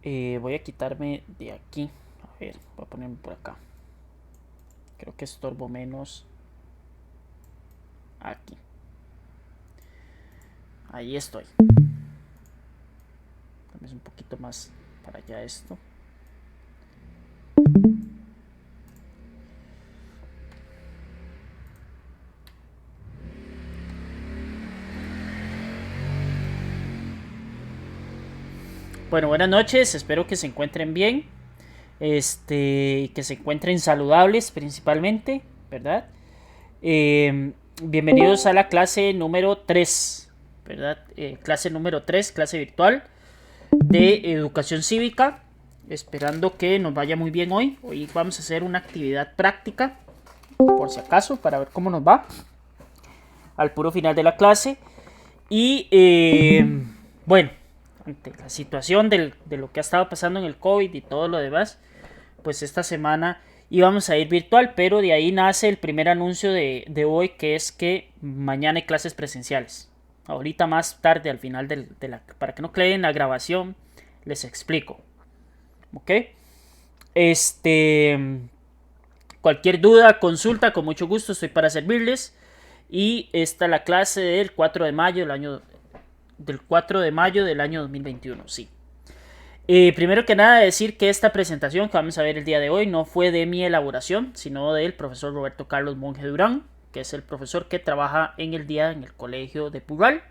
Voy a quitarme de aquí. A ver, voy a ponerme por acá. Creo que estorbo menos aquí. Ahí estoy. Dame un poquito más para allá esto. Bueno, buenas noches. Espero que se encuentren bien. Que se encuentren saludables principalmente, ¿verdad? Bienvenidos a la clase número 3, ¿verdad? Clase número 3, clase virtual de educación cívica. Esperando que nos vaya muy bien hoy. Hoy vamos a hacer una actividad práctica, por si acaso, para ver cómo nos va al puro final de la clase. Y bueno, ante la situación de lo que ha estado pasando en el COVID y todo lo demás, pues esta semana íbamos a ir virtual, pero de ahí nace el primer anuncio de hoy, que es que mañana hay clases presenciales. Ahorita más tarde, al final para que no creen la grabación, les explico. ¿Ok? Cualquier duda, consulta, con mucho gusto estoy para servirles. Y esta es la clase del 4 de mayo del año 2021, sí. Primero que nada decir que esta presentación que vamos a ver el día de hoy no fue de mi elaboración, sino del profesor Roberto Carlos Monge Durán, que es el profesor que trabaja en el día en el colegio de Pugal.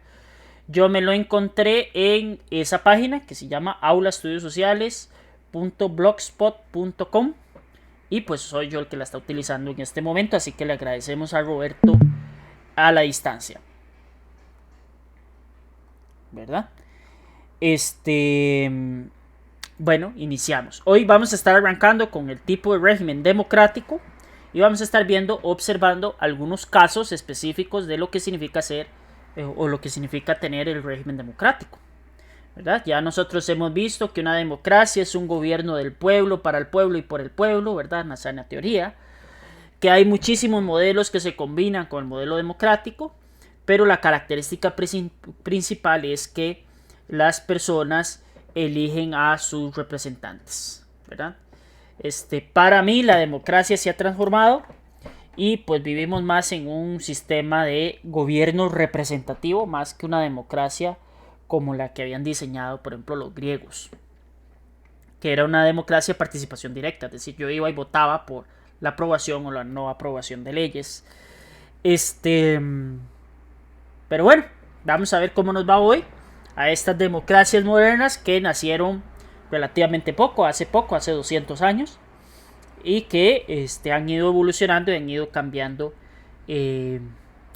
Yo me lo encontré en esa página que se llama aulaestudiosociales.blogspot.com y pues soy yo el que la está utilizando en este momento, así que le agradecemos a Roberto a la distancia, ¿verdad? Bueno, iniciamos. Hoy vamos a estar arrancando con el tipo de régimen democrático y vamos a estar observando algunos casos específicos de lo que significa ser o lo que significa tener el régimen democrático, ¿verdad? Ya nosotros hemos visto que una democracia es un gobierno del pueblo, para el pueblo y por el pueblo, ¿verdad? Una sana teoría. Que hay muchísimos modelos que se combinan con el modelo democrático, pero la característica principal es que las personas eligen a sus representantes, ¿verdad? Para mí la democracia se ha transformado y pues vivimos más en un sistema de gobierno representativo más que una democracia como la que habían diseñado, por ejemplo, los griegos, que era una democracia de participación directa, es decir, yo iba y votaba por la aprobación o la no aprobación de leyes. Pero bueno, vamos a ver cómo nos va hoy a estas democracias modernas que nacieron relativamente hace 200 años, y que han ido evolucionando y han ido cambiando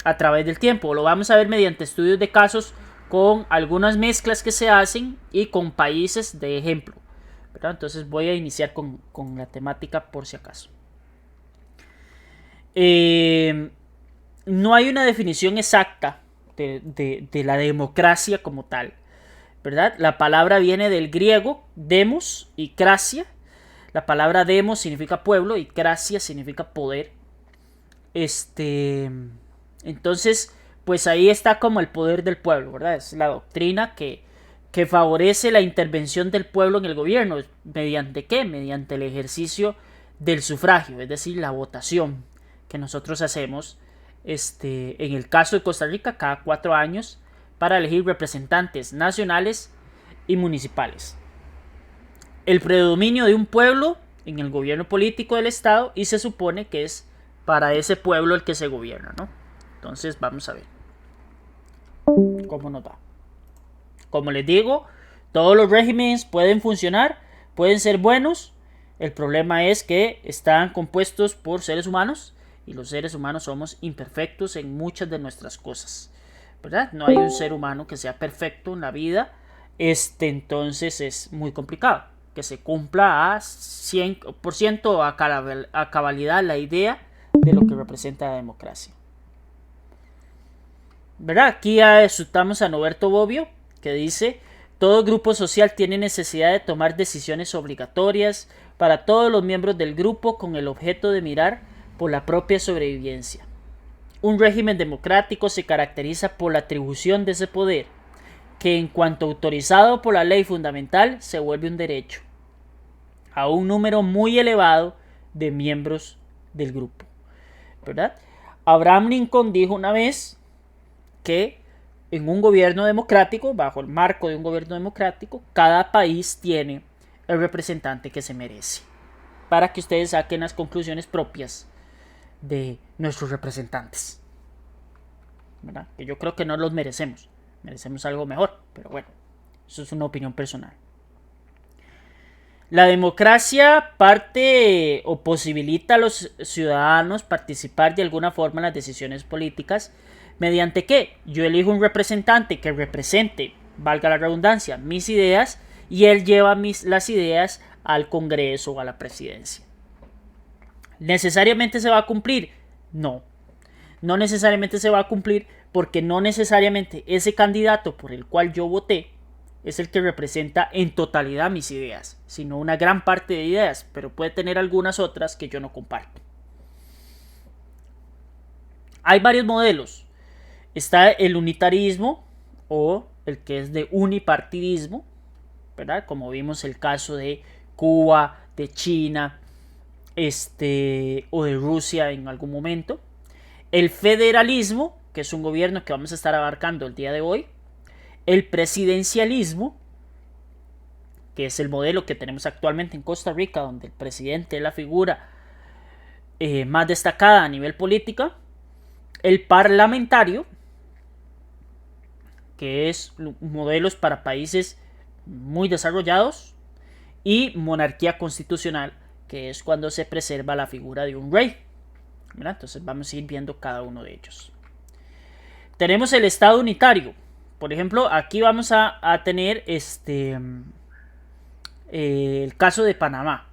a través del tiempo. Lo vamos a ver mediante estudios de casos con algunas mezclas que se hacen y con países de ejemplo, ¿verdad? Entonces voy a iniciar con la temática por si acaso. No hay una definición exacta de la democracia como tal, ¿verdad? La palabra viene del griego demos y krasia. La palabra demos significa pueblo y krasia significa poder. Entonces, pues ahí está como el poder del pueblo, ¿verdad? Es la doctrina que favorece la intervención del pueblo en el gobierno. ¿Mediante qué? Mediante el ejercicio del sufragio, es decir, la votación que nosotros hacemos, en el caso de Costa Rica, cada 4 años, para elegir representantes nacionales y municipales. El predominio de un pueblo en el gobierno político del Estado, y se supone que es para ese pueblo el que se gobierna, ¿no? Entonces vamos a ver cómo nos va. Como les digo, todos los regímenes pueden funcionar, pueden ser buenos. El problema es que están compuestos por seres humanos y los seres humanos somos imperfectos en muchas de nuestras cosas, ¿verdad? No hay un ser humano que sea perfecto en la vida. Entonces es muy complicado que se cumpla a 100% a cabalidad la idea de lo que representa la democracia, ¿verdad? Aquí citamos a Norberto Bobbio, que dice: todo grupo social tiene necesidad de tomar decisiones obligatorias para todos los miembros del grupo con el objeto de mirar por la propia sobrevivencia. Un régimen democrático se caracteriza por la atribución de ese poder que en cuanto autorizado por la ley fundamental se vuelve un derecho a un número muy elevado de miembros del grupo, ¿verdad? Abraham Lincoln dijo una vez que en un gobierno democrático, bajo el marco de un gobierno democrático, cada país tiene el representante que se merece, para que ustedes saquen las conclusiones propias de nuestros representantes, ¿verdad? Que yo creo que no los merecemos, merecemos algo mejor, pero bueno, eso es una opinión personal. La democracia parte o posibilita a los ciudadanos participar de alguna forma en las decisiones políticas. ¿Mediante qué? Yo elijo un representante que represente, valga la redundancia, mis ideas, y él lleva las ideas al Congreso o a la presidencia. ¿Necesariamente se va a cumplir? No. No necesariamente se va a cumplir, porque no necesariamente ese candidato por el cual yo voté es el que representa en totalidad mis ideas, sino una gran parte de ideas, pero puede tener algunas otras que yo no comparto. Hay varios modelos. Está el unitarismo o el que es de unipartidismo, ¿verdad? Como vimos el caso de Cuba, de China, o de Rusia en algún momento. El federalismo, que es un gobierno que vamos a estar abarcando el día de hoy. El presidencialismo, que es el modelo que tenemos actualmente en Costa Rica, donde el presidente es la figura más destacada a nivel político. El parlamentario, que es modelos para países muy desarrollados. Y monarquía constitucional, que es cuando se preserva la figura de un rey, ¿verdad? Entonces vamos a ir viendo cada uno de ellos. Tenemos el Estado unitario. Por ejemplo, aquí vamos a tener el caso de Panamá.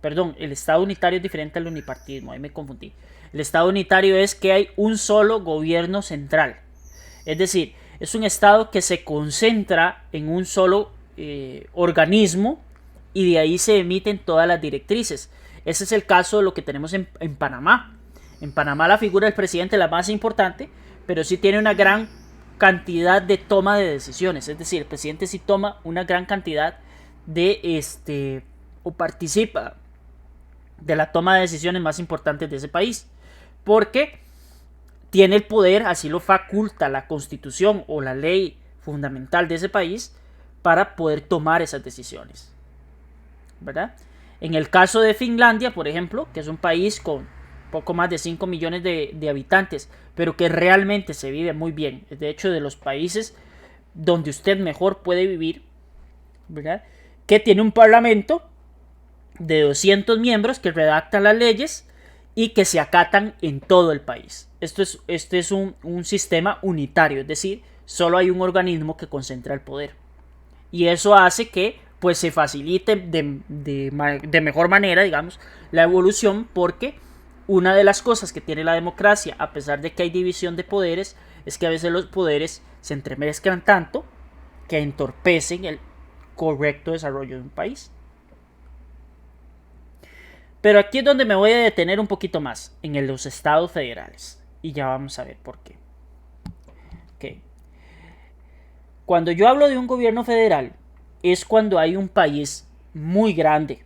Perdón, el Estado unitario es diferente al unipartidismo, ahí me confundí. El Estado unitario es que hay un solo gobierno central. Es decir, es un Estado que se concentra en un solo organismo y de ahí se emiten todas las directrices. Ese es el caso de lo que tenemos en Panamá. En Panamá la figura del presidente es la más importante, pero sí tiene una gran cantidad de toma de decisiones. Es decir, el presidente sí toma una gran cantidad de o participa de la toma de decisiones más importantes de ese país, porque tiene el poder, así lo faculta la constitución o la ley fundamental de ese país, para poder tomar esas decisiones, ¿verdad? En el caso de Finlandia, por ejemplo, que es un país con poco más de 5 millones de habitantes, pero que realmente se vive muy bien, es de hecho de los países donde usted mejor puede vivir, ¿verdad? Que tiene un parlamento de 200 miembros que redactan las leyes y que se acatan en todo el país. Este es un sistema unitario, es decir, solo hay un organismo que concentra el poder. Y eso hace que pues se facilite de mejor manera, digamos, la evolución, porque una de las cosas que tiene la democracia, a pesar de que hay división de poderes, es que a veces los poderes se entremezclan tanto que entorpecen el correcto desarrollo de un país. Pero aquí es donde me voy a detener un poquito más, en los estados federales. Y ya vamos a ver por qué. Okay. Cuando yo hablo de un gobierno federal, es cuando hay un país muy grande.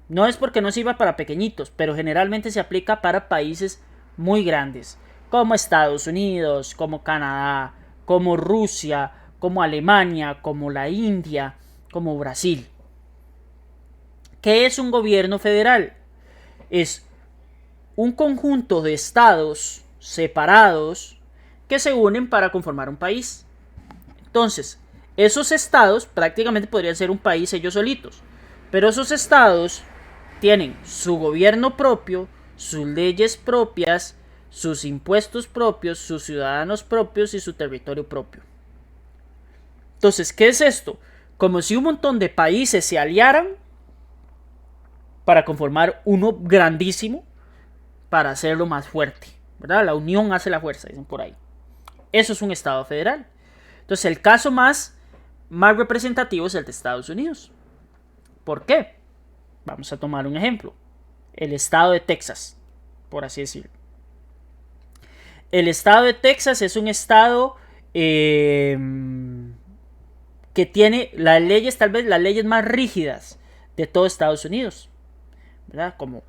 No es porque no sirva para pequeñitos, pero generalmente se aplica para países muy grandes, como Estados Unidos, como Canadá, como Rusia, como Alemania, como la India, como Brasil. ¿Qué es un gobierno federal? Es un conjunto de estados separados que se unen para conformar un país. Entonces, esos estados prácticamente podrían ser un país ellos solitos, pero esos estados tienen su gobierno propio, sus leyes propias, sus impuestos propios, sus ciudadanos propios y su territorio propio. Entonces, ¿qué es esto? Como si un montón de países se aliaran para conformar uno grandísimo, para hacerlo más fuerte, ¿verdad? La unión hace la fuerza, dicen por ahí. Eso es un estado federal. Entonces, el caso más representativo es el de Estados Unidos. ¿Por qué? Vamos a tomar un ejemplo. El estado de Texas, por así decirlo. El estado de Texas es un estado que tiene las leyes, tal vez las leyes más rígidas de todo Estados Unidos, ¿verdad? Como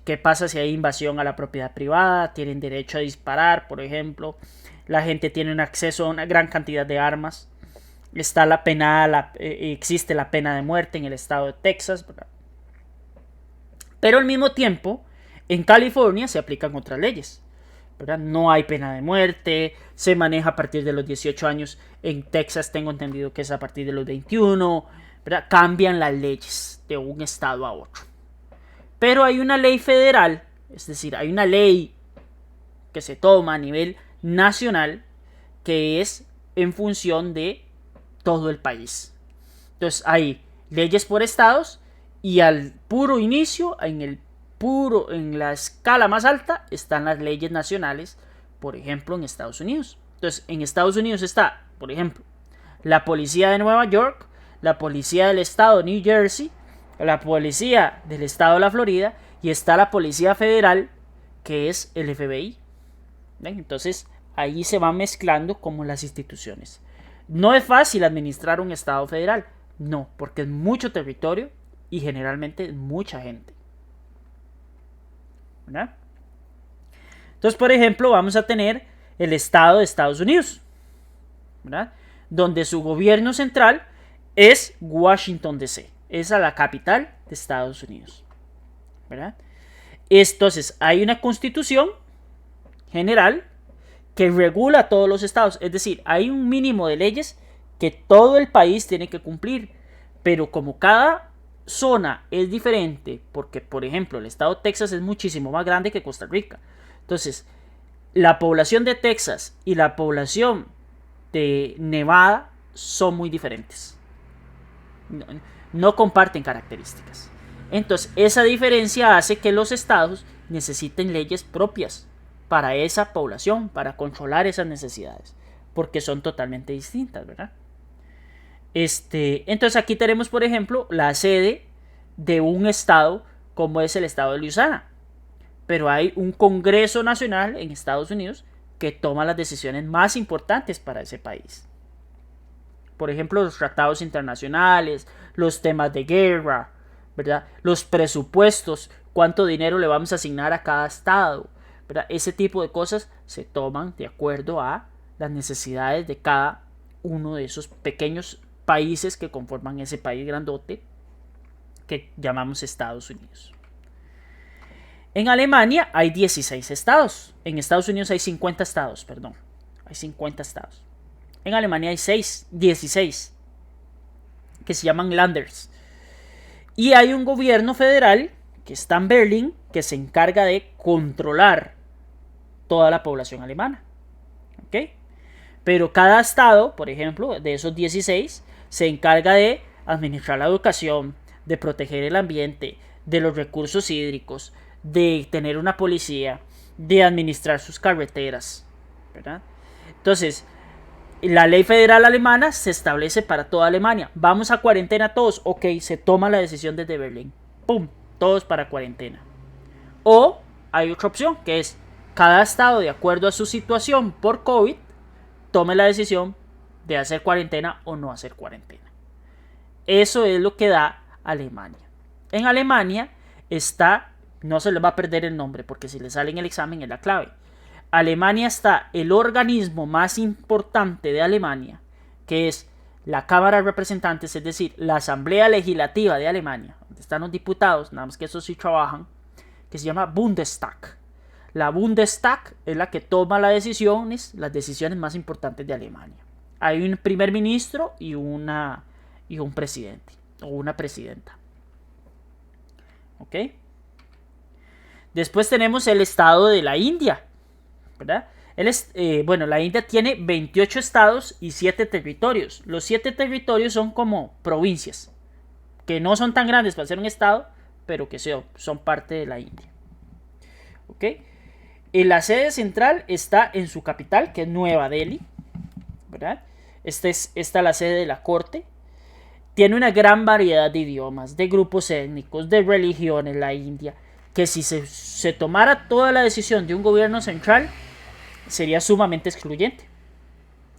qué pasa si hay invasión a la propiedad privada, tienen derecho a disparar, por ejemplo, la gente tiene un acceso a una gran cantidad de armas, está existe la pena de muerte en el estado de Texas, ¿verdad? Pero al mismo tiempo, en California se aplican otras leyes, ¿verdad? No hay pena de muerte, se maneja a partir de los 18 años. En Texas tengo entendido que es a partir de los 21, ¿verdad? Cambian las leyes de un estado a otro. Pero hay una ley federal, es decir, hay una ley que se toma a nivel nacional que es en función de todo el país. Entonces hay leyes por estados y al puro inicio, en la escala más alta, están las leyes nacionales, por ejemplo, en Estados Unidos. Entonces, en Estados Unidos está, por ejemplo, la policía de Nueva York, la policía del estado de New Jersey, la policía del estado de la Florida y está la policía federal, que es el FBI. ¿Ven? Entonces, ahí se van mezclando como las instituciones. No es fácil administrar un estado federal, no, porque es mucho territorio y generalmente es mucha gente, ¿verdad? Entonces, por ejemplo, vamos a tener el estado de Estados Unidos, ¿verdad? Donde su gobierno central es Washington DC, es la capital de Estados Unidos, ¿verdad? Entonces, hay una constitución general que regula a todos los estados, es decir, hay un mínimo de leyes que todo el país tiene que cumplir, pero como cada zona es diferente, porque por ejemplo el estado de Texas es muchísimo más grande que Costa Rica, entonces la población de Texas y la población de Nevada son muy diferentes, no comparten características, entonces esa diferencia hace que los estados necesiten leyes propias para esa población, para controlar esas necesidades, porque son totalmente distintas, ¿verdad? Entonces aquí tenemos, por ejemplo, la sede de un estado como es el estado de Luisiana, pero hay un Congreso Nacional en Estados Unidos que toma las decisiones más importantes para ese país. Por ejemplo, los tratados internacionales, los temas de guerra, ¿verdad? Los presupuestos, cuánto dinero le vamos a asignar a cada estado, ¿verdad? Ese tipo de cosas se toman de acuerdo a las necesidades de cada uno de esos pequeños países que conforman ese país grandote que llamamos Estados Unidos. En Alemania hay 16 estados. En Estados Unidos hay 50 estados, perdón. Hay 50 estados. En Alemania hay 16 que se llaman Länders. Y hay un gobierno federal que está en Berlín que se encarga de controlar toda la población alemana. ¿Ok? Pero cada estado, por ejemplo, de esos 16, se encarga de administrar la educación, de proteger el ambiente, de los recursos hídricos, de tener una policía, de administrar sus carreteras, ¿verdad? Entonces, la ley federal alemana se establece para toda Alemania. Vamos a cuarentena todos. Ok, se toma la decisión desde Berlín. ¡Pum! Todos para cuarentena. O hay otra opción, que es cada estado, de acuerdo a su situación por COVID, tome la decisión de hacer cuarentena o no hacer cuarentena. Eso es lo que da Alemania. En Alemania está, no se les va a perder el nombre porque si le sale en el examen es la clave. Alemania está el organismo más importante de Alemania, que es la Cámara de Representantes, es decir, la Asamblea Legislativa de Alemania, donde están los diputados, nada más que esos sí trabajan, que se llama Bundestag. La Bundestag es la que toma las decisiones más importantes de Alemania. Hay un primer ministro y un presidente o una presidenta. ¿Ok? Después tenemos el estado de la India, ¿verdad? La India tiene 28 estados y 7 territorios. Los 7 territorios son como provincias, que no son tan grandes para ser un estado, pero que son parte de la India. ¿Ok? La sede central está en su capital, que es Nueva Delhi, ¿verdad? Esta es la sede de la corte. Tiene una gran variedad de idiomas, de grupos étnicos, de religiones, la India, que si se tomara toda la decisión de un gobierno central, sería sumamente excluyente.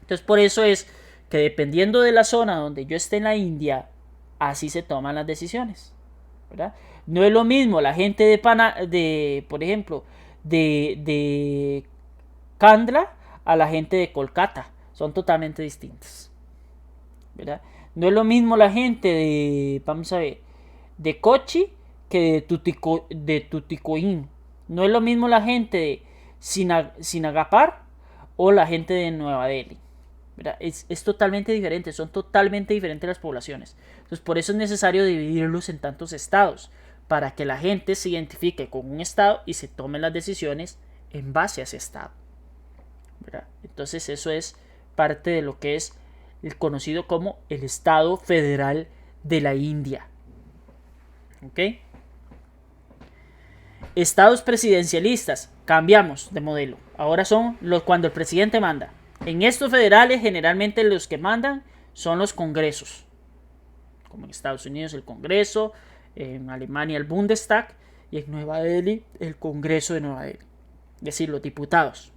Entonces, por eso es que dependiendo de la zona donde yo esté en la India, así se toman las decisiones, ¿verdad? No es lo mismo la gente por ejemplo, de Kandla a la gente de Kolkata. Son totalmente distintas, ¿verdad? No es lo mismo la gente vamos a ver, de Kochi que de Tuticoín. No es lo mismo la gente de Sinagapar o la gente de Nueva Delhi. Es totalmente diferente, son totalmente diferentes las poblaciones. Entonces, por eso es necesario dividirlos en tantos estados, para que la gente se identifique con un estado y se tomen las decisiones en base a ese estado, ¿verdad? Entonces, eso es parte de lo que es el conocido como el Estado Federal de la India. ¿Ok? Estados presidencialistas, cambiamos de modelo. Ahora son cuando el presidente manda. En estos federales, generalmente los que mandan son los congresos. Como en Estados Unidos el Congreso, en Alemania el Bundestag y en Nueva Delhi el Congreso de Nueva Delhi. Es decir, los diputados.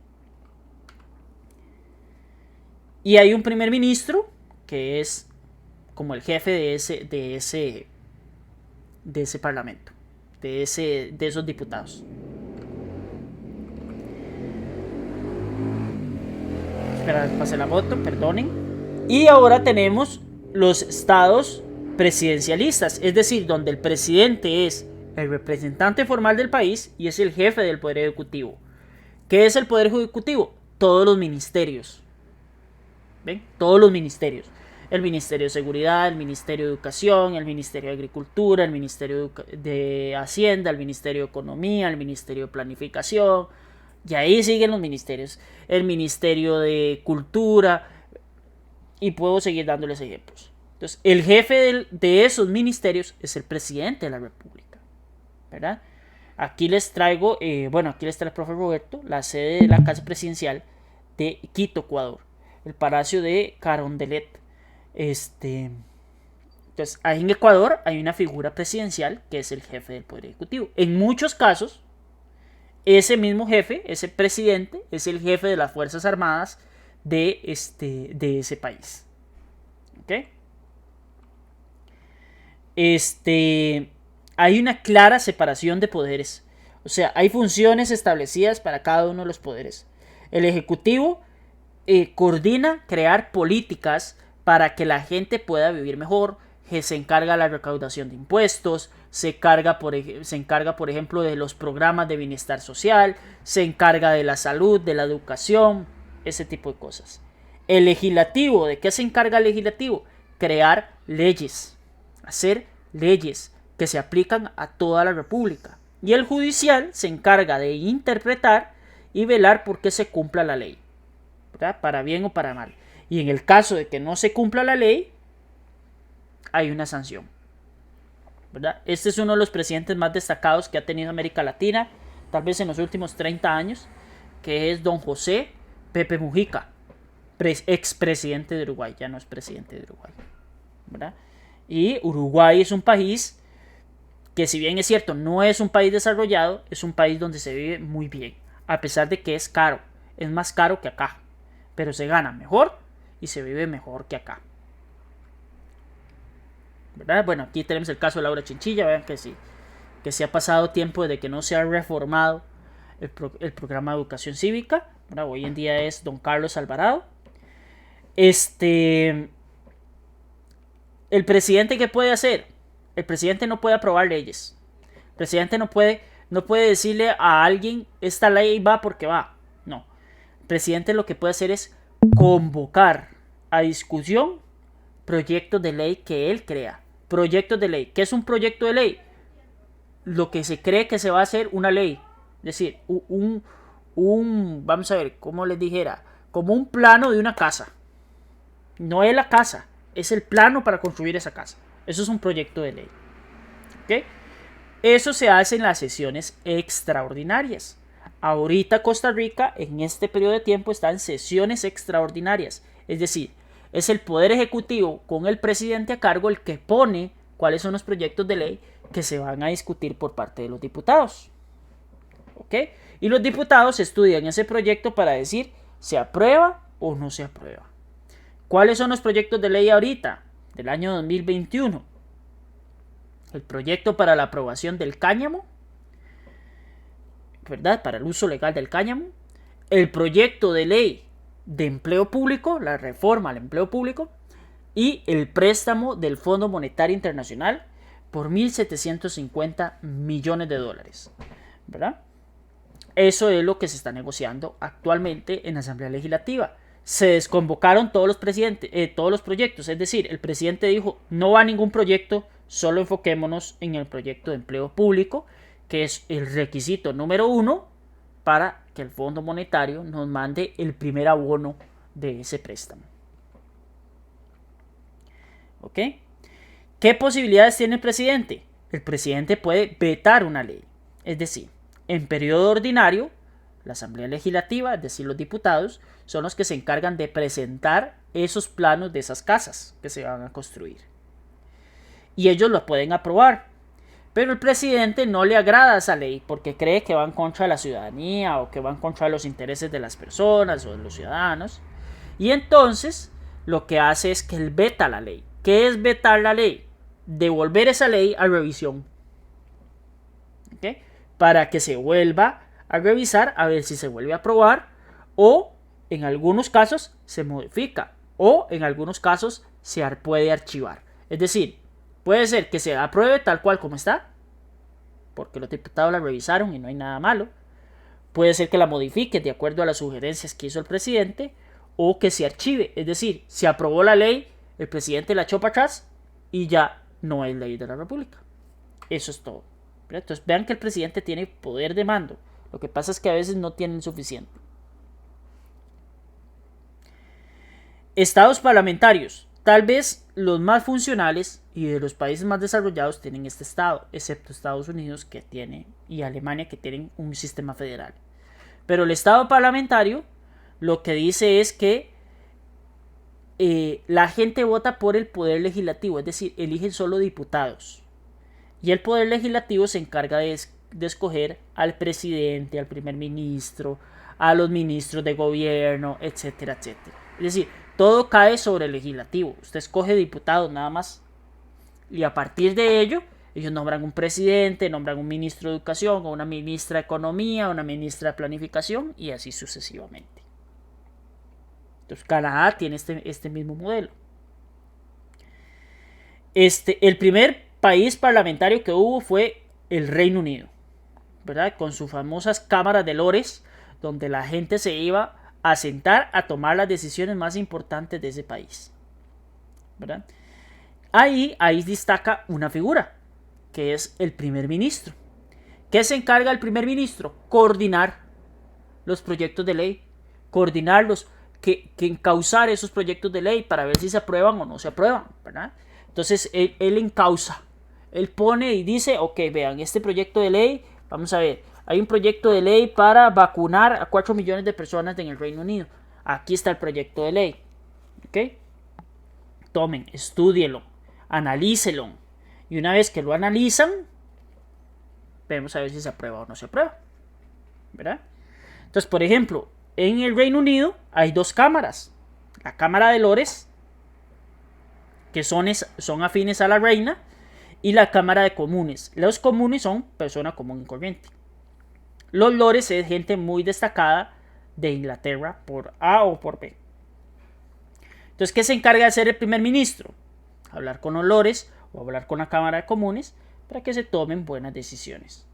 Y hay un primer ministro que es como el jefe de ese parlamento, de esos diputados. Espera, pasé la foto, perdonen. Y ahora tenemos los estados presidencialistas, es decir, donde el presidente es el representante formal del país y es el jefe del poder ejecutivo. ¿Qué es el poder ejecutivo? Todos los ministerios. ¿Ven? Todos los ministerios. El Ministerio de Seguridad, el Ministerio de Educación, el Ministerio de Agricultura, el Ministerio de Hacienda, el Ministerio de Economía, el Ministerio de Planificación. Y ahí siguen los ministerios. El Ministerio de Cultura. Y puedo seguir dándoles ejemplos. Entonces, el jefe de esos ministerios es el presidente de la República, ¿verdad? Aquí les traigo, aquí les trae el profe Roberto, la sede de la Casa Presidencial de Quito, Ecuador. El Palacio de Carondelet. Entonces, ahí en Ecuador hay una figura presidencial que es el jefe del Poder Ejecutivo. En muchos casos, ese mismo jefe, ese presidente, es el jefe de las Fuerzas Armadas de ese país. ¿Ok? Hay una clara separación de poderes. O sea, hay funciones establecidas para cada uno de los poderes. El Ejecutivo coordina crear políticas para que la gente pueda vivir mejor, que se encarga de la recaudación de impuestos, se encarga por ejemplo de los programas de bienestar social, se encarga de la salud, de la educación, ese tipo de cosas. El legislativo, ¿de qué se encarga el legislativo? Crear leyes, hacer leyes que se aplican a toda la república. Y el judicial se encarga de interpretar y velar por que se cumpla la ley, ¿verdad? Para bien o para mal. Y en el caso de que no se cumpla la ley, hay una sanción, ¿verdad? Este es uno de los presidentes más destacados que ha tenido América Latina, tal vez en los últimos 30 años, que es don José Pepe Mujica, expresidente de Uruguay, ya no es presidente de Uruguay, ¿verdad? Y Uruguay es un país que, si bien es cierto, no es un país desarrollado, es un país donde se vive muy bien, a pesar de que es caro, es más caro que acá, pero se gana mejor y se vive mejor que acá, ¿verdad? Bueno, aquí tenemos el caso de Laura Chinchilla, vean que sí ha pasado tiempo desde que no se ha reformado el programa de educación cívica, ¿verdad? Hoy en día es don Carlos Alvarado. El presidente, ¿qué puede hacer? El presidente no puede aprobar leyes. El presidente no puede decirle a alguien, esta ley va porque va. No. El presidente lo que puede hacer es convocar a discusión proyectos de ley que él crea. Proyectos de ley. ¿Qué es un proyecto de ley? Lo que se cree que se va a hacer una ley. Es decir, vamos a ver, ¿cómo les dijera? Como un plano de una casa. No es la casa, es el plano para construir esa casa. Eso es un proyecto de ley. ¿Ok? Eso se hace en las sesiones extraordinarias. Ahorita Costa Rica, en este periodo de tiempo, está en sesiones extraordinarias. Es decir, es el Poder Ejecutivo con el presidente a cargo el que pone cuáles son los proyectos de ley que se van a discutir por parte de los diputados. ¿Ok? Y los diputados estudian ese proyecto para decir se aprueba o no se aprueba. ¿Cuáles son los proyectos de ley ahorita, del año 2021? El proyecto para la aprobación del cáñamo, ¿verdad? Para el uso legal del cáñamo. El proyecto de ley de empleo público, la reforma al empleo público. Y el préstamo del Fondo Monetario Internacional por 1.750 millones de dólares, ¿verdad? Eso es lo que se está negociando actualmente en la Asamblea Legislativa. Se desconvocaron todos los proyectos, es decir, el presidente dijo, no va a ningún proyecto, solo enfoquémonos en el proyecto de empleo público, que es el requisito número 1 para que el Fondo Monetario nos mande el primer abono de ese préstamo. ¿Ok? ¿Qué posibilidades tiene el presidente? El presidente puede vetar una ley, es decir, en periodo ordinario, la Asamblea Legislativa, es decir, los diputados, son los que se encargan de presentar esos planos de esas casas que se van a construir. Y ellos lo pueden aprobar. Pero el presidente no le agrada esa ley porque cree que va en contra de la ciudadanía o que va en contra de los intereses de las personas o de los ciudadanos. Y entonces lo que hace es que él veta la ley. ¿Qué es vetar la ley? Devolver esa ley a revisión. ¿Okay? Para que se vuelva a revisar a ver si se vuelve a aprobar o en algunos casos se modifica o en algunos casos se puede archivar. Es decir, puede ser que se apruebe tal cual como está porque los diputados la revisaron y no hay nada malo. Puede ser que la modifique de acuerdo a las sugerencias que hizo el presidente o que se archive. Es decir, se aprobó la ley, el presidente la echó para atrás y ya no es ley de la República. Eso es todo. Entonces vean que el presidente tiene poder de mando. Lo que pasa es que a veces no tienen suficiente. Estados parlamentarios. Tal vez los más funcionales y de los países más desarrollados tienen este estado, excepto Estados Unidos que tiene y Alemania que tienen un sistema federal. Pero el estado parlamentario lo que dice es que la gente vota por el poder legislativo, es decir, eligen solo diputados. Y el poder legislativo se encarga de escoger al presidente, al primer ministro, a los ministros de gobierno, etcétera, etcétera. Es decir, todo cae sobre el legislativo. Usted escoge diputados nada más. Y a partir de ello, ellos nombran un presidente, nombran un ministro de educación, o una ministra de economía, una ministra de planificación, y así sucesivamente. Entonces, Canadá tiene este mismo modelo. El primer país parlamentario que hubo fue el Reino Unido, ¿verdad? Con sus famosas cámaras de lores, donde la gente se iba a sentar a tomar las decisiones más importantes de ese país, ¿verdad? Ahí destaca una figura, que es el primer ministro. ¿Qué se encarga el primer ministro? Coordinar los proyectos de ley, coordinarlos, que encauzar esos proyectos de ley para ver si se aprueban o no se aprueban, ¿verdad? Entonces él encauza, él pone y dice, ok, vean, este proyecto de ley, vamos a ver, hay un proyecto de ley para vacunar a 4 millones de personas en el Reino Unido. Aquí está el proyecto de ley, ¿ok? Tomen, estúdienlo, analícelo, y una vez que lo analizan, vemos a ver si se aprueba o no se aprueba, ¿verdad? Entonces, por ejemplo, en el Reino Unido hay dos cámaras. La Cámara de Lores, que son afines a la reina, y la Cámara de Comunes. Los comunes son personas común y corriente. Los lores es gente muy destacada de Inglaterra por A o por B. Entonces, ¿qué se encarga de hacer el primer ministro? Hablar con los lores o hablar con la Cámara de Comunes para que se tomen buenas decisiones.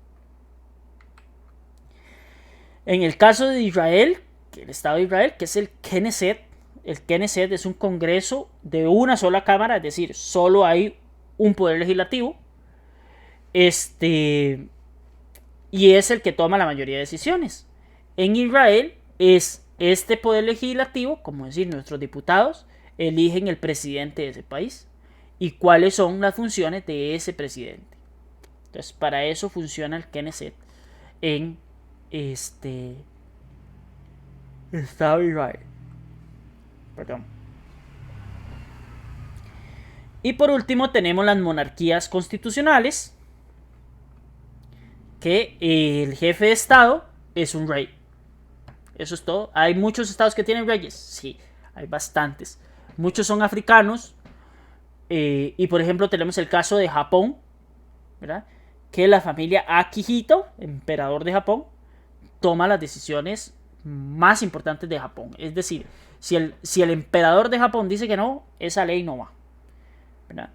En el caso de Israel, el Estado de Israel, que es el Knesset es un congreso de una sola cámara, es decir, solo hay un poder legislativo, y es el que toma la mayoría de decisiones. En Israel es este poder legislativo, como decir, nuestros diputados eligen el presidente de ese país y cuáles son las funciones de ese presidente. Entonces, para eso funciona el Knesset en Estado de Israel. Perdón. Y por último tenemos las monarquías constitucionales, que el jefe de estado es un rey. Eso es todo. ¿Hay muchos estados que tienen reyes? Sí, hay bastantes. Muchos son africanos. Y por ejemplo tenemos el caso de Japón, ¿verdad? Que la familia Akihito, emperador de Japón, toma las decisiones más importantes de Japón. Es decir, si el emperador de Japón dice que no, esa ley no va, ¿verdad?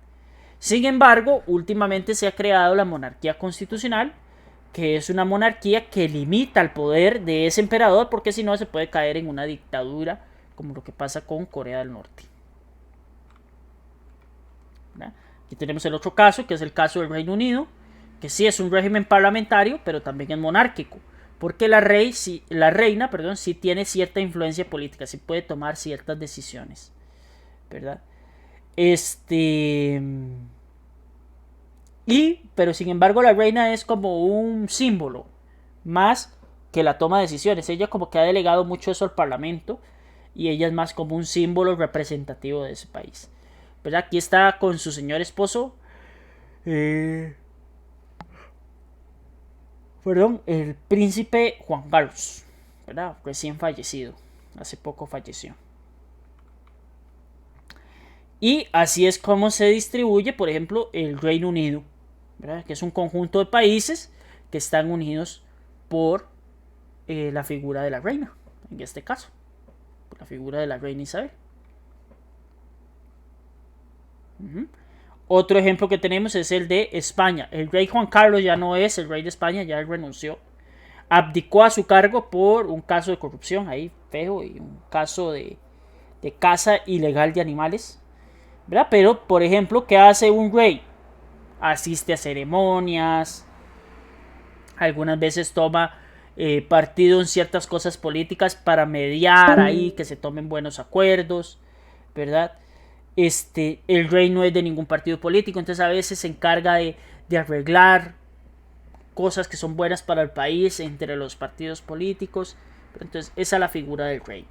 Sin embargo, últimamente se ha creado la monarquía constitucional, que es una monarquía que limita el poder de ese emperador, porque si no se puede caer en una dictadura, como lo que pasa con Corea del Norte, ¿verdad? Aquí tenemos el otro caso, que es el caso del Reino Unido, que sí es un régimen parlamentario, pero también es monárquico, porque la reina, perdón, sí tiene cierta influencia política, sí puede tomar ciertas decisiones, ¿verdad? Pero sin embargo la reina es como un símbolo, más que la toma de decisiones. Ella como que ha delegado mucho eso al parlamento, y ella es más como un símbolo representativo de ese país, ¿verdad? Aquí está con su señor esposo, el príncipe Juan Carlos, ¿verdad? Recién fallecido, hace poco falleció. Y así es como se distribuye, por ejemplo, el Reino Unido, ¿verdad? Que es un conjunto de países que están unidos por la figura de la reina, en este caso, por la figura de la reina Isabel. Otro ejemplo que tenemos es el de España. El rey Juan Carlos ya no es el rey de España, ya él renunció. Abdicó a su cargo por un caso de corrupción ahí feo, y un caso de caza ilegal de animales, ¿verdad? Pero, por ejemplo, ¿qué hace un rey? Asiste a ceremonias, algunas veces toma partido en ciertas cosas políticas para mediar ahí, que se tomen buenos acuerdos, ¿verdad? El rey no es de ningún partido político, entonces a veces se encarga de arreglar cosas que son buenas para el país entre los partidos políticos. Entonces esa es la figura del rey.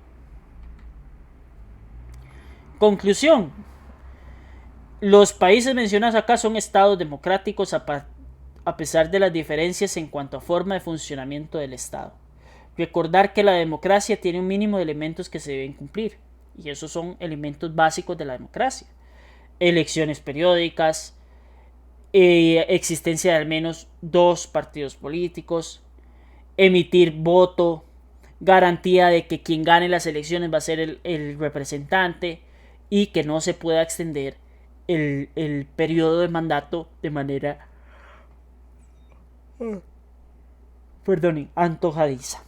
Conclusión: los países mencionados acá son estados democráticos a pesar de las diferencias en cuanto a forma de funcionamiento del estado. Recordar que la democracia tiene un mínimo de elementos que se deben cumplir, y esos son elementos básicos de la democracia: elecciones periódicas, existencia de al menos 2 partidos políticos, emitir voto, garantía de que quien gane las elecciones va a ser el representante, y que no se pueda extender el periodo de mandato de manera antojadiza.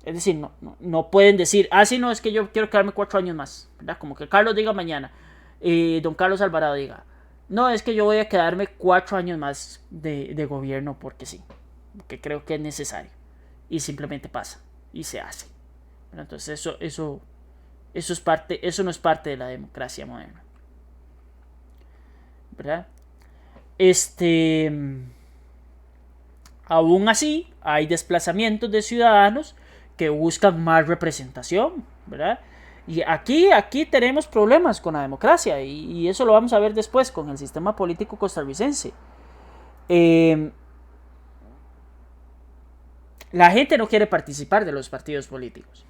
Es decir, no pueden decir, sí, no, es que yo quiero quedarme 4 años más, ¿verdad? Como que Carlos diga mañana, don Carlos Alvarado diga, no, es que yo voy a quedarme 4 años más de gobierno porque sí, porque creo que es necesario, y simplemente pasa y se hace, ¿verdad? Entonces eso no es parte de la democracia moderna, ¿verdad? Aún así hay desplazamientos de ciudadanos que buscan más representación, ¿verdad? Y aquí tenemos problemas con la democracia, y eso lo vamos a ver después con el sistema político costarricense. La gente no quiere participar de los partidos políticos.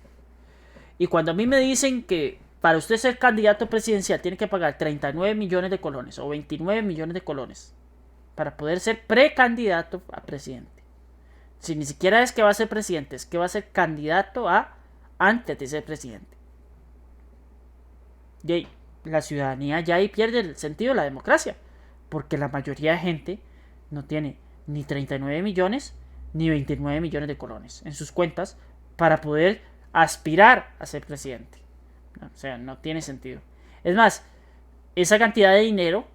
Y cuando a mí me dicen que para usted ser candidato presidencial tiene que pagar 39 millones de colones o 29 millones de colones para poder ser precandidato a presidente. Si ni siquiera es que va a ser presidente, es que va a ser candidato antes de ser presidente. Y la ciudadanía ya ahí pierde el sentido de la democracia, porque la mayoría de gente no tiene ni 39 millones ni 29 millones de colones en sus cuentas para poder aspirar a ser presidente. O sea, no tiene sentido. Es más, esa cantidad de dinero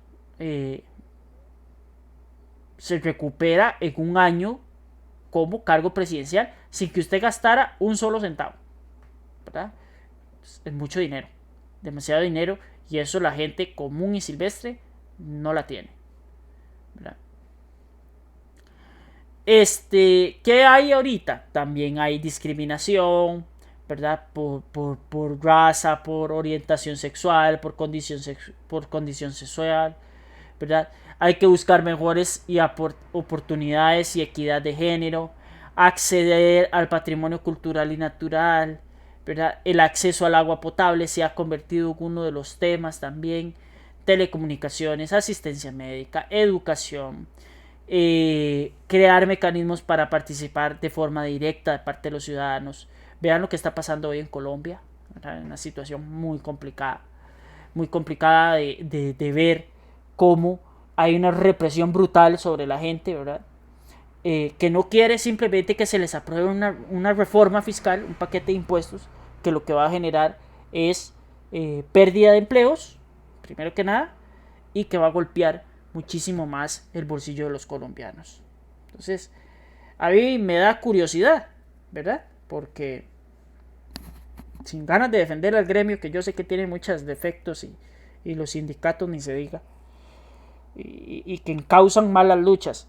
se recupera en un año como cargo presidencial sin que usted gastara un solo centavo, ¿verdad? Es mucho dinero, demasiado dinero, y eso la gente común y silvestre no la tiene, ¿verdad? ¿Qué hay ahorita? También hay discriminación, ¿verdad? Por raza, por orientación sexual, por condición sexual, ¿verdad? Hay que buscar mejores oportunidades y equidad de género, acceder al patrimonio cultural y natural, ¿verdad? El acceso al agua potable se ha convertido en uno de los temas también, telecomunicaciones, asistencia médica, educación, crear mecanismos para participar de forma directa de parte de los ciudadanos. Vean lo que está pasando hoy en Colombia, ¿verdad? Una situación muy complicada de ver cómo hay una represión brutal sobre la gente, ¿verdad? Que no quiere simplemente que se les apruebe una reforma fiscal, un paquete de impuestos, que lo que va a generar es pérdida de empleos, primero que nada, y que va a golpear muchísimo más el bolsillo de los colombianos. Entonces, a mí me da curiosidad, ¿verdad? Porque sin ganas de defender al gremio, que yo sé que tiene muchos defectos y los sindicatos ni se diga, y que causan malas luchas.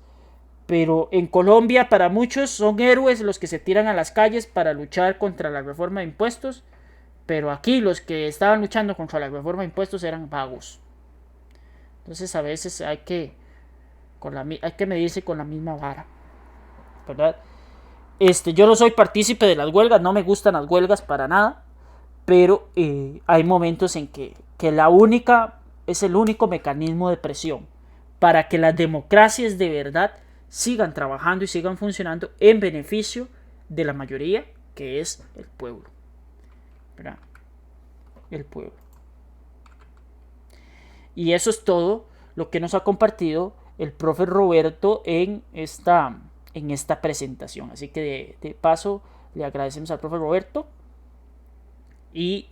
Pero en Colombia para muchos son héroes los que se tiran a las calles para luchar contra la reforma de impuestos, pero aquí los que estaban luchando contra la reforma de impuestos eran vagos. Entonces a veces hay que medirse con la misma vara, ¿verdad? Yo no soy partícipe de las huelgas, no me gustan las huelgas para nada, pero hay momentos en que es el único mecanismo de presión para que las democracias de verdad sigan trabajando y sigan funcionando en beneficio de la mayoría, que es el pueblo, ¿verdad? El pueblo. Y eso es todo lo que nos ha compartido el profe Roberto en esta presentación. Así que de paso le agradecemos al profe Roberto. Y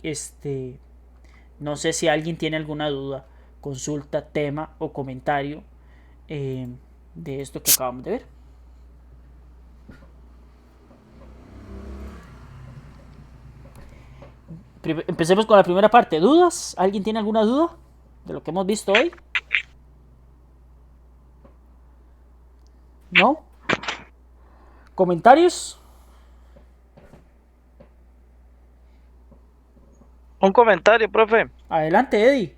no sé si alguien tiene alguna duda, consulta, tema o comentario de esto que acabamos de ver. Empecemos con la primera parte. ¿Dudas? ¿Alguien tiene alguna duda de lo que hemos visto hoy? ¿No? ¿Comentarios? Un comentario, profe. Adelante, Eddie.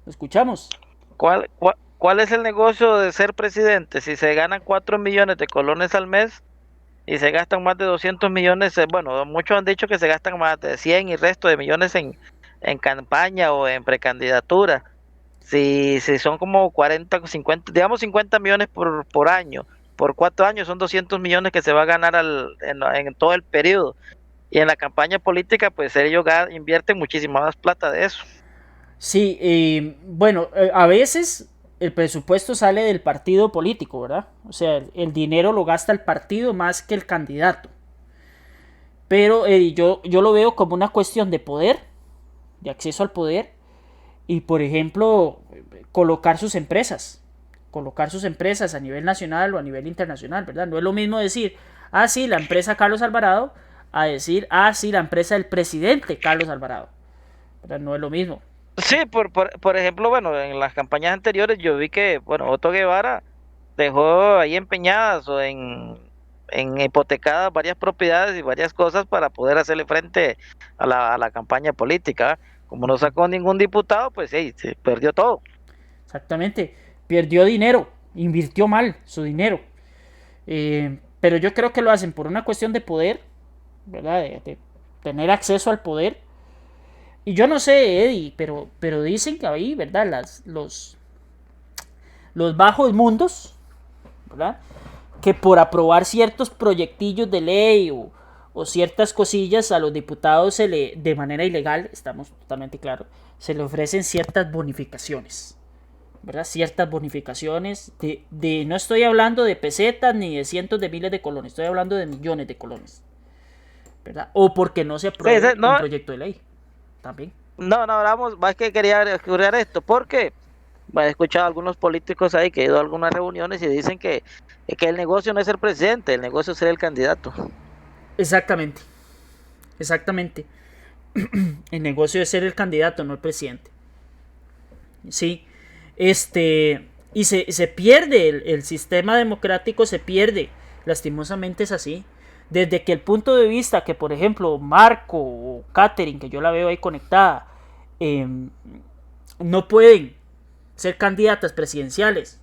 Lo escuchamos. ¿Cuál es el negocio de ser presidente? Si se ganan 4 millones de colones al mes y se gastan más de 200 millones, bueno, muchos han dicho que se gastan más de 100 y resto de millones en campaña o en precandidatura. Si son como 40, 50, digamos 50 millones por año, por 4 años son 200 millones que se va a ganar en todo el periodo. Y en la campaña política, pues ellos invierten muchísima más plata de eso. Sí, bueno, a veces el presupuesto sale del partido político, ¿verdad? O sea, el dinero lo gasta el partido más que el candidato. Pero yo lo veo como una cuestión de poder, de acceso al poder, y por ejemplo, colocar sus empresas a nivel nacional o a nivel internacional, ¿verdad? No es lo mismo decir, sí, la empresa Carlos Alvarado, a decir, sí, la empresa del presidente Carlos Alvarado, ¿verdad? No es lo mismo. Sí, por ejemplo, bueno, en las campañas anteriores yo vi que, bueno, Otto Guevara dejó ahí empeñadas o en hipotecadas varias propiedades y varias cosas para poder hacerle frente a la campaña política. Como no sacó ningún diputado, pues sí, se perdió todo. Exactamente, perdió dinero, invirtió mal su dinero. Pero yo creo que lo hacen por una cuestión de poder, ¿verdad? De tener acceso al poder. Y yo no sé, Eddie, pero dicen que ahí, ¿verdad? Los bajos mundos, ¿verdad? Que por aprobar ciertos proyectillos de ley o ciertas cosillas a los diputados de manera ilegal, estamos totalmente claros, se le ofrecen ciertas bonificaciones, ¿verdad? Ciertas bonificaciones no estoy hablando de pesetas ni de cientos de miles de colones, estoy hablando de millones de colones, ¿verdad? O porque no se apruebe Sí, no, un proyecto de ley también. no, vamos, más que quería descubrir esto, porque he escuchado a algunos políticos ahí que he ido a algunas reuniones y dicen que el negocio no es ser presidente, el negocio es ser el candidato. Exactamente, exactamente. El negocio es ser el candidato, no el presidente. Sí, y se pierde el sistema democrático, se pierde, lastimosamente es así. Desde que el punto de vista que, por ejemplo, Marco o Catherine, que yo la veo ahí conectada, no pueden ser candidatas presidenciales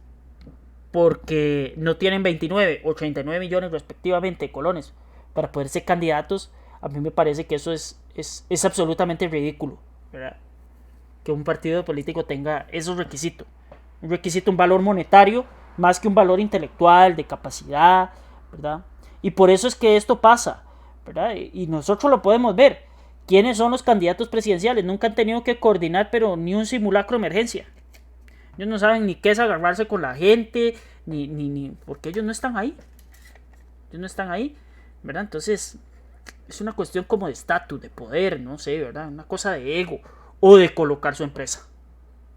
porque no tienen 29 o 39 millones respectivamente de colones para poder ser candidatos, a mí me parece que eso es absolutamente ridículo, ¿verdad? Que un partido político tenga esos requisitos. Un requisito, un valor monetario, más que un valor intelectual, de capacidad, ¿verdad? Y por eso es que esto pasa, ¿verdad? Y nosotros lo podemos ver. ¿Quiénes son los candidatos presidenciales? Nunca han tenido que coordinar, pero ni un simulacro de emergencia. Ellos no saben ni qué es agarrarse con la gente, ni porque ellos no están ahí. Ellos no están ahí, ¿verdad? Entonces, es una cuestión como de estatus, de poder, no sé, ¿verdad? Una cosa de ego o de colocar su empresa.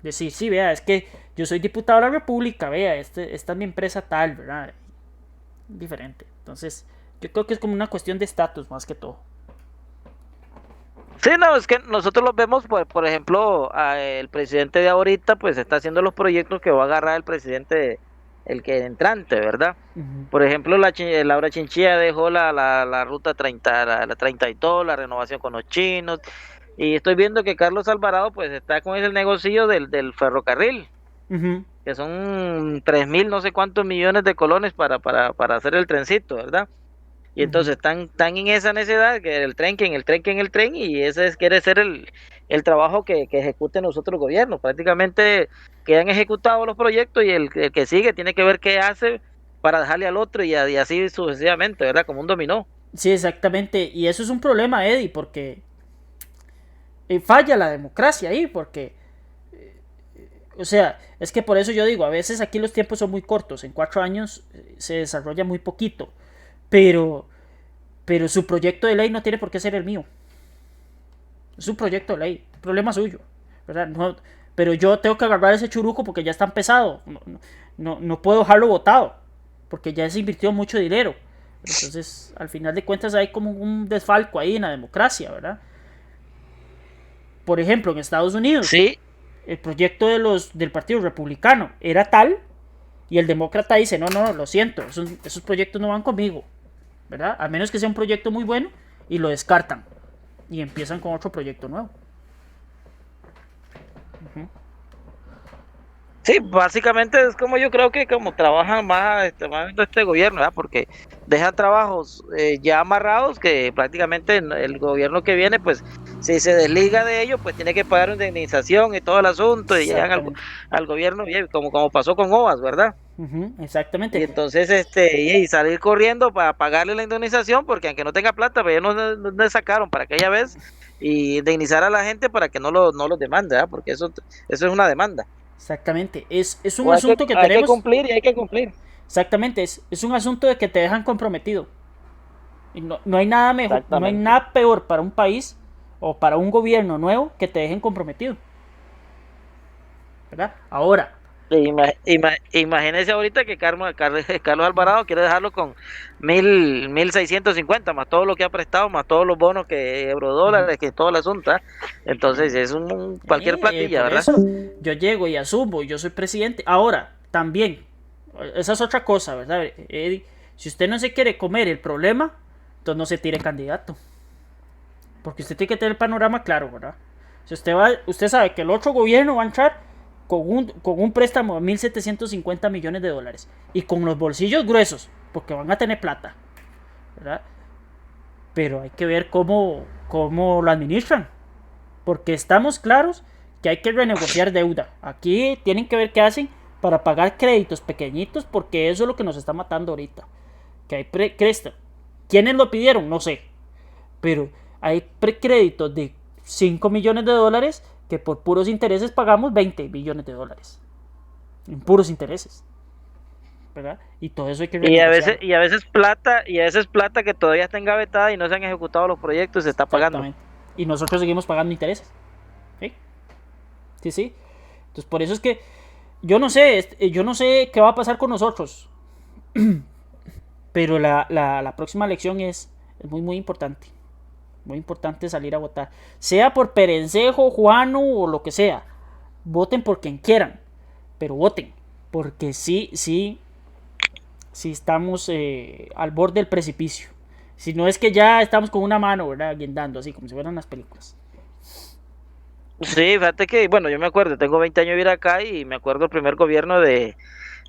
Decir, sí, vea, es que yo soy diputado de la República, vea, esta es mi empresa tal, ¿verdad? Diferente. Entonces, yo creo que es como una cuestión de estatus más que todo. Sí, no, es que nosotros los vemos, pues, por ejemplo, el presidente de ahorita, pues está haciendo los proyectos que va a agarrar el presidente, el que entrante, ¿verdad? Uh-huh. Por ejemplo, Laura Chinchilla dejó la ruta 30, la 32, la renovación con los chinos, y estoy viendo que Carlos Alvarado, pues está con el negocio del ferrocarril, Uh-huh. que son 3.000 no sé cuántos millones de colones para hacer el trencito, ¿verdad? Y Uh-huh. entonces están en esa necesidad, que el tren, que en el tren, que en el tren, y ese quiere ser el trabajo que ejecuten los otros gobiernos. Prácticamente que han ejecutado los proyectos y el que sigue tiene que ver qué hace para dejarle al otro y así sucesivamente, ¿verdad? Como un dominó. Sí, exactamente. Y eso es un problema, Eddie, porque falla la democracia ahí, porque, o sea, es que por eso yo digo, a veces aquí los tiempos son muy cortos, en 4 años se desarrolla muy poquito, pero, pero su proyecto de ley no tiene por qué ser el mío. Es un proyecto de ley, problema suyo, ¿verdad? No, pero yo tengo que agarrar ese churuco porque ya está empezado, no puedo dejarlo botado, porque ya se invirtió mucho dinero. Entonces, al final de cuentas hay como un desfalco ahí en la democracia, ¿verdad? Por ejemplo, en Estados Unidos, Sí, el proyecto del Partido Republicano era tal y el demócrata dice, no, lo siento, esos proyectos no van conmigo, ¿verdad? A menos que sea un proyecto muy bueno y lo descartan y empiezan con otro proyecto nuevo. Uh-huh. sí, básicamente es como yo creo que como trabajan más este gobierno, ¿verdad? Porque dejan trabajos ya amarrados que prácticamente el gobierno que viene, pues si se desliga de ellos, pues tiene que pagar una indemnización y todo el asunto y llegan Exactamente. al gobierno, como pasó con OVAS, ¿verdad? Uh-huh. Exactamente. Y entonces, y salir corriendo para pagarle la indemnización, porque aunque no tenga plata, pues ellos no le sacaron para aquella vez y indemnizar a la gente para que no los demande, ¿verdad? Porque eso es una demanda. Exactamente. Es un O asunto que hay que tenemos. cumplir y hay que cumplir. Exactamente. Es un asunto de que te dejan comprometido. Y no hay nada mejor, no hay Exactamente. nada peor para un país o para un gobierno nuevo que te dejen comprometido, ¿verdad? Ahora, Imagínese ahorita que Carlos Alvarado quiere dejarlo con 1.650 más todo lo que ha prestado, más todos los bonos que uh-huh. eurodólares, que todo el asunto, ¿ah? Entonces es cualquier platilla, Por ¿verdad? eso yo llego y asumo, yo soy presidente. Ahora, también, esa es otra cosa, ¿verdad? Eddie? Si usted no se quiere comer el problema, entonces no se tire candidato. Porque usted tiene que tener el panorama claro, ¿verdad? Si usted sabe que el otro gobierno va a entrar con un préstamo de 1.750 millones de dólares y con los bolsillos gruesos, porque van a tener plata, ¿verdad? Pero hay que ver cómo lo administran, porque estamos claros que hay que renegociar deuda. Aquí tienen que ver qué hacen para pagar créditos pequeñitos, porque eso es lo que nos está matando ahorita. Que hay créditos. ¿Quiénes lo pidieron? No sé. Pero hay precréditos de 5 millones de dólares que por puros intereses pagamos 20 millones de dólares. En puros intereses. ¿Verdad? Y todo eso hay que Y a veces, renegociarlo. y a veces plata que todavía está engavetada y no se han ejecutado los proyectos y se está pagando. Exactamente. Y nosotros seguimos pagando intereses. ¿Sí? Sí, sí. Entonces por eso es que yo no sé qué va a pasar con nosotros. Pero la próxima elección es muy, muy importante. Muy importante salir a votar. Sea por Perencejo, Juano o lo que sea. Voten por quien quieran. Pero voten. Porque sí estamos al borde del precipicio. Si no es que ya estamos con una mano, ¿verdad? Guindando, así como si fueran las películas. Sí, fíjate que, bueno, yo me acuerdo, tengo 20 años de vivir acá y me acuerdo el primer gobierno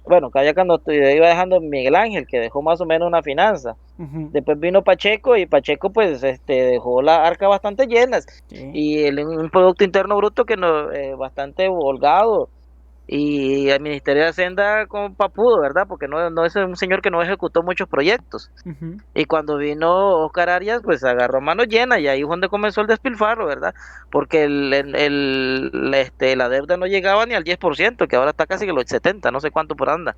bueno, que allá cuando iba dejando Miguel Ángel, que dejó más o menos una finanza. Ujú. Después vino Pacheco y Pacheco pues dejó la arca bastante llenas Sí. y un Producto Interno Bruto que no bastante holgado y el Ministerio de Hacienda con papudo, ¿verdad? Porque no es un señor que no ejecutó muchos proyectos. Ujú. Y cuando vino Oscar Arias, pues agarró mano llena y ahí fue donde comenzó el despilfarro, ¿verdad? Porque la deuda no llegaba ni al 10%, que ahora está casi que los 70, no sé cuánto por anda.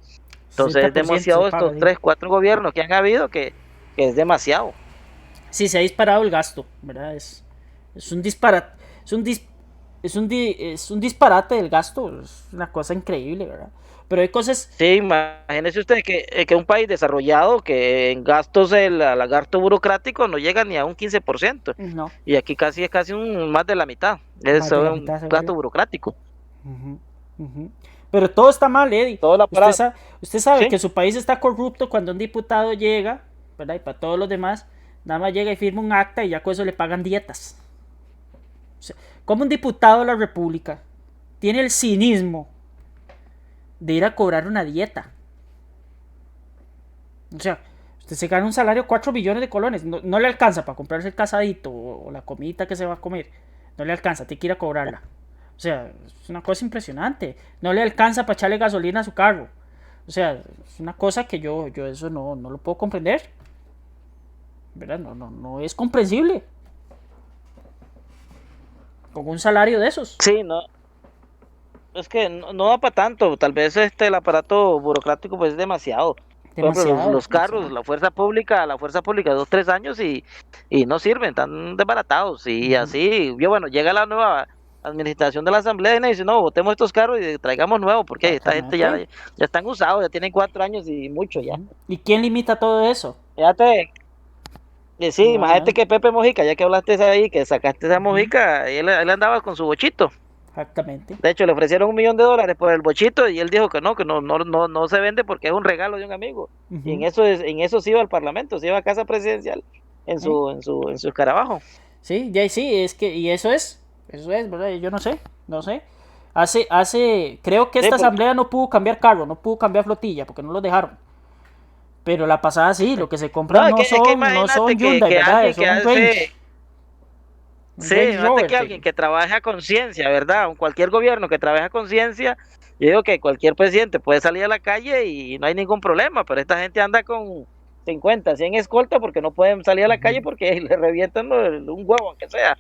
Entonces es 60% se demasiado paga, estos sí. 3, 4 gobiernos que han habido que es demasiado. Sí, se ha disparado el gasto, ¿verdad? Es un disparate. Es un, dis- es un disparate del gasto. Es una cosa increíble, ¿verdad? Pero hay cosas. Sí, imagínese usted que un país desarrollado que en gastos el gasto burocrático no llega ni a un 15%. No, Y aquí casi es casi más de la mitad. Es más de la un mitad se gasto vuelve. burocrático. Ujú, ujú. Pero todo está mal, Eddie. Todo la Usted parada. sabe, usted sabe Sí, que su país está corrupto cuando un diputado llega, ¿verdad? Y para todos los demás, nada más llega y firma un acta y ya con eso le pagan dietas. O sea, como un diputado de la República tiene el cinismo de ir a cobrar una dieta. O sea, usted se gana un salario de 4 billones de colones. No, no le alcanza para comprarse el casadito o la comidita que se va a comer. No le alcanza, tiene que ir a cobrarla. O sea, es una cosa impresionante. No le alcanza para echarle gasolina a su carro. O sea, es una cosa que yo eso no lo puedo comprender. ¿Verdad? No es comprensible. Con un salario de esos. sí, no. Es que no da para tanto. Tal vez el aparato burocrático pues es demasiado. Por ejemplo, Demasiado, los carros, demasiado. la fuerza pública, 2, 3 años y no sirven, están desbaratados. Y Ujú. así, yo bueno, llega la nueva administración de la Asamblea y dice, no, botemos estos carros y traigamos nuevos, porque esta gente Exactamente. ya están usados, ya tienen 4 años y mucho ya. Ujú. ¿Y quién limita todo eso? Fíjate, sí, Nada. imagínate que Pepe Mojica, ya que hablaste ahí, que sacaste esa Ujú. Mojica, él andaba con su bochito. Exactamente. De hecho, le ofrecieron $1 millón por el bochito y él dijo que no se vende porque es un regalo de un amigo. Y Ujú. en eso se iba al Parlamento, se iba a casa presidencial ¿Eh? en su escarabajo. Sí, ya sí, es que, y eso es, ¿verdad? Yo no sé, no sé. Creo que Sí, esta porque, asamblea no pudo cambiar carro, no pudo cambiar flotilla, porque no lo dejaron. Pero la pasada sí, lo que se no, compran es que no imagínate son Hyundai, que ¿verdad? alguien Son que hace, Un sí, Range imagínate Rover. que alguien que trabaja a conciencia, ¿verdad? Cualquier gobierno que trabaje a conciencia, yo digo que cualquier presidente puede salir a la calle y no hay ningún problema, pero esta gente anda con 50, 100 escoltas porque no pueden salir a la calle Ujú. porque le revientan un huevo, aunque sea.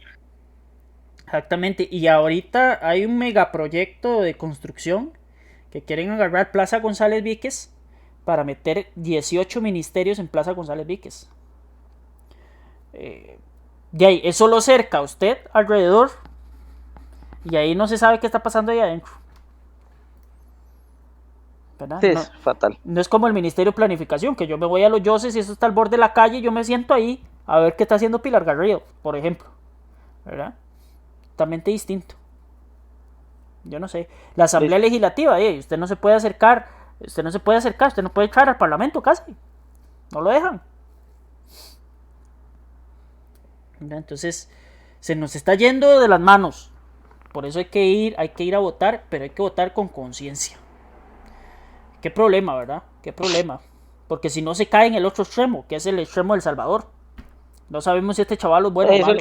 Exactamente, y ahorita hay un megaproyecto de construcción que quieren agarrar Plaza González Víquez para meter 18 ministerios en Plaza González Víquez. De ahí, eso lo cerca a usted alrededor y ahí no se sabe qué está pasando ahí adentro. ¿Verdad? Sí, es fatal. No es como el Ministerio de Planificación, que yo me voy a los Yoses y eso está al borde de la calle y yo me siento ahí a ver qué está haciendo Pilar Garrido, por ejemplo. ¿Verdad? Totalmente distinto. Yo no sé. La Asamblea Legislativa, usted no se puede acercar, usted no puede entrar al Parlamento casi. No lo dejan. ¿Verdad? Entonces, se nos está yendo de las manos. Por eso hay que ir a votar, pero hay que votar con conciencia. Qué problema, ¿verdad? Qué problema. Porque si no se cae en el otro extremo, que es el extremo del Salvador. No sabemos si este chaval es bueno o Eso, malo.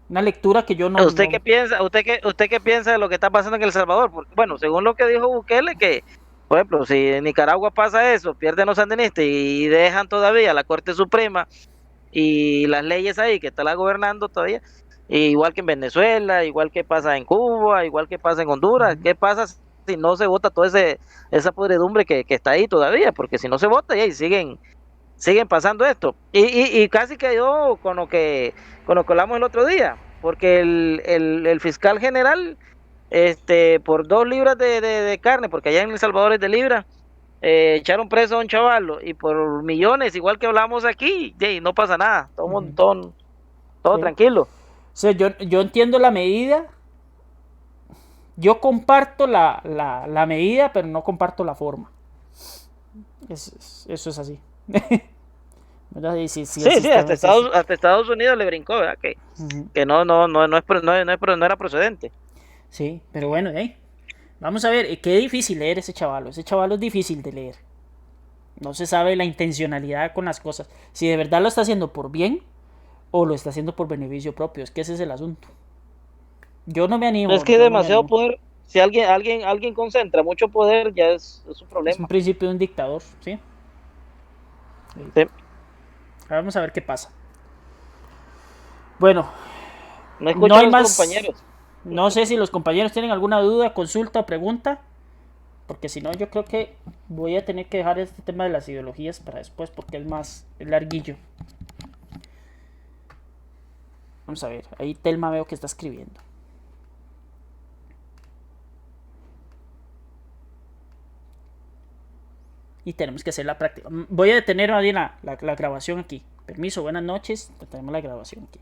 Una lectura que yo ¿usted qué piensa? ¿Usted qué piensa de lo que está pasando en El Salvador? Porque, bueno, según lo que dijo Bukele, que, por ejemplo, si en Nicaragua pasa eso, pierden los sandinistas y dejan todavía la Corte Suprema y las leyes ahí que está la gobernando todavía, igual que en Venezuela, igual que pasa en Cuba, igual que pasa en Honduras, ¿qué pasa si no se vota toda esa podredumbre que está ahí todavía? Porque si no se vota, y siguen pasando esto. Y casi quedó con lo que hablamos el otro día, porque el fiscal general, por 2 libras de carne, porque allá en El Salvador es de libra, echaron preso a un chavalo, y por millones, igual que hablamos aquí, no pasa nada, todo Sí. tranquilo. O sea, yo entiendo la medida. Yo comparto la medida, pero no comparto la forma. Eso es así. ¿Verdad? Y si el Sí, sí, sistema es así. Hasta Estados Unidos le brincó, ¿verdad? Ujú. Que no era procedente. Sí, pero bueno, vamos a ver, qué difícil leer ese chaval. Ese chaval es difícil de leer. No se sabe la intencionalidad con las cosas. Si de verdad lo está haciendo por bien o lo está haciendo por beneficio propio. Es que ese es el asunto. Yo no me Es animo, que yo no me demasiado animo. poder, si alguien concentra mucho poder, ya es un Es un problema. principio de un dictador, ¿sí? Sí. Ahora vamos a ver qué pasa. Bueno, No no escucho a hay los más. compañeros. No sé si los compañeros tienen alguna duda, consulta o pregunta. Porque si no, yo creo que voy a tener que dejar este tema de las ideologías para después porque es más larguillo. Vamos a ver, ahí Telma veo que está escribiendo. Y tenemos que hacer la práctica. Voy a detener la grabación aquí. Permiso, buenas noches. Tenemos la grabación aquí.